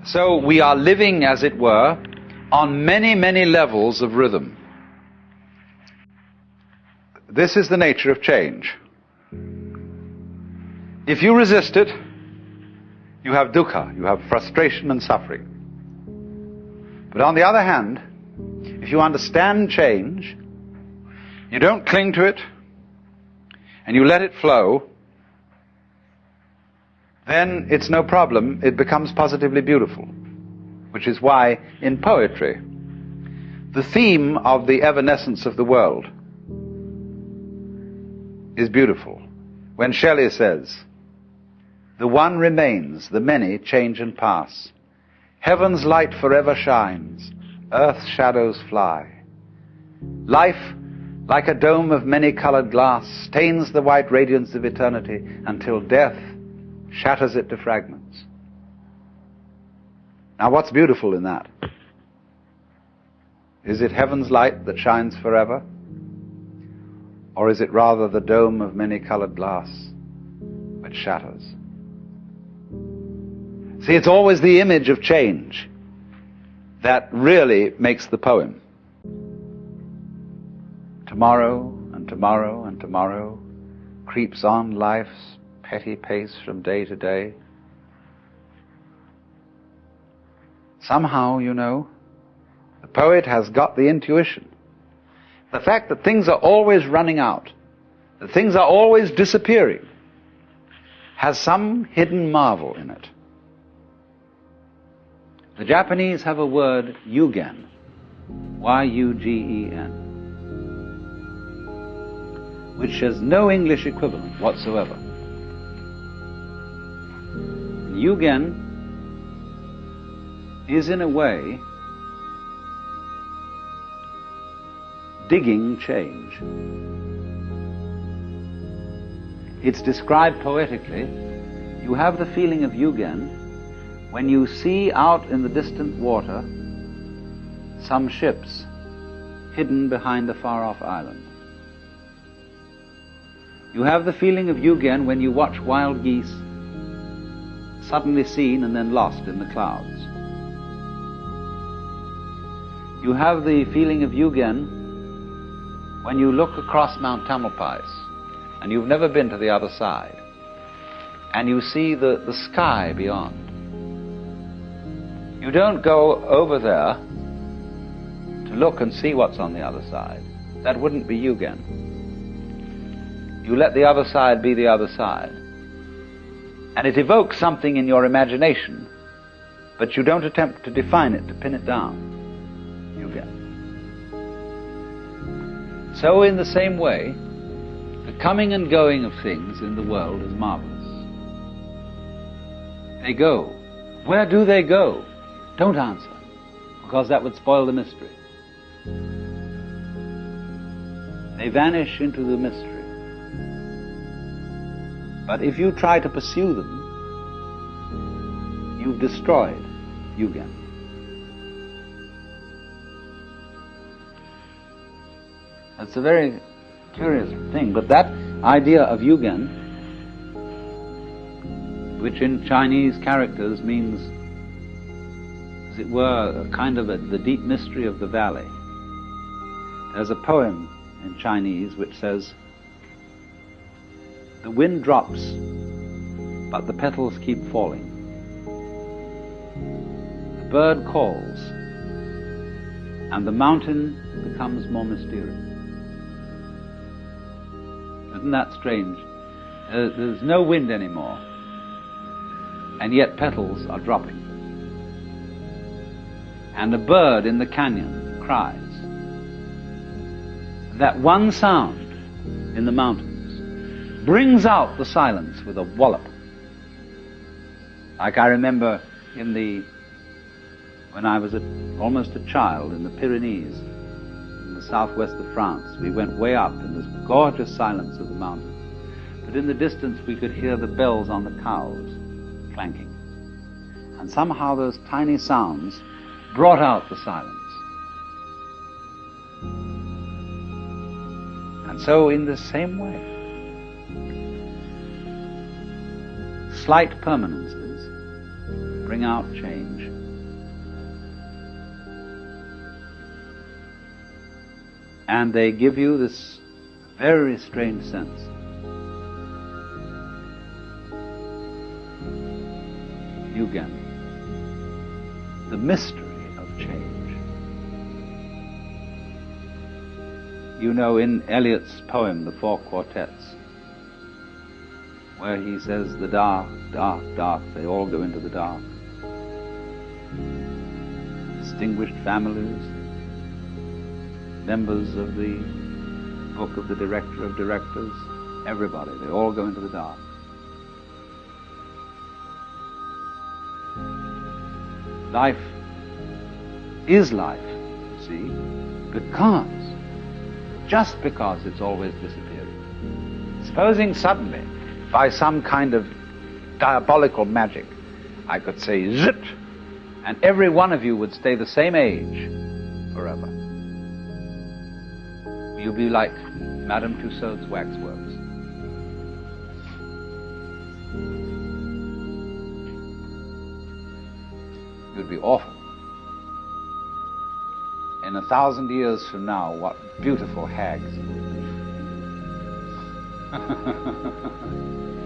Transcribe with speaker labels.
Speaker 1: So we are living, as it were, on many, many levels of rhythm. This is the nature of change. If you resist it, you have dukkha, you have frustration and suffering. But on the other hand, if you understand change, you don't cling to it, and you let it flow, then it's no problem. It becomes positively beautiful, which is why in poetry, the theme of the evanescence of the world is beautiful. When Shelley says, "The one remains, the many change and pass. Heaven's light forever shines, earth's shadows fly. Life, like a dome of many-colored glass, stains the white radiance of eternity until death shatters it to fragments." Now, what's beautiful in that? Is it heaven's light that shines forever? Or is it rather the dome of many-colored glass which shatters? See, it's always the image of change that really makes the poem. Tomorrow and tomorrow and tomorrow creeps on life's petty pace from day to day. Somehow, you know, the poet has got the intuition. The fact that things are always running out, that things are always disappearing, has some hidden marvel in it. The Japanese have a word, yugen, Y-U-G-E-N, which has no English equivalent whatsoever. Yugen is, in a way, digging change. It's described poetically. You have the feeling of yugen when you see out in the distant water some ships hidden behind a far-off island. You have the feeling of yugen when you watch wild geese suddenly seen and then lost in the clouds. You have the feeling of yugen when you look across Mount Tamalpais and you've never been to the other side and you see the sky beyond. You don't go over there to look and see what's on the other side. That wouldn't be yugen. You let the other side be the other side. And it evokes something in your imagination, but you don't attempt to define it, to pin it down. Yugen. So in the same way, the coming and going of things in the world is marvelous. They go. Where do they go? Don't answer, because that would spoil the mystery. They vanish into the mystery. But if you try to pursue them, you've destroyed yugen. That's a very curious thing, but that idea of yugen, which in Chinese characters means, as it were, a kind of the deep mystery of the valley. There's a poem in Chinese which says, "The wind drops, but the petals keep falling. The bird calls, and the mountain becomes more mysterious." Isn't that strange? There's no wind anymore, and yet petals are dropping. And a bird in the canyon cries. That one sound in the mountains brings out the silence with a wallop. Like I remember when I was almost a child in the Pyrenees, in the southwest of France, we went way up in this gorgeous silence of the mountains. But in the distance we could hear the bells on the cows clanking. And somehow those tiny sounds brought out the silence. And so in the same way, slight permanences bring out change. And they give you this very strange sense. Yugen, the mystery of change. You know, in Eliot's poem, The Four Quartets, where he says, the dark, dark, dark, they all go into the dark. Distinguished families, members of the book of the director of directors, everybody, they all go into the dark. Life is life, you see, just because it's always disappearing. Supposing suddenly, by some kind of diabolical magic, I could say zit, and every one of you would stay the same age forever. You'd be like Madame Tussauds waxworks. You'd be awful. In 1,000 years from now, what beautiful hags you would be.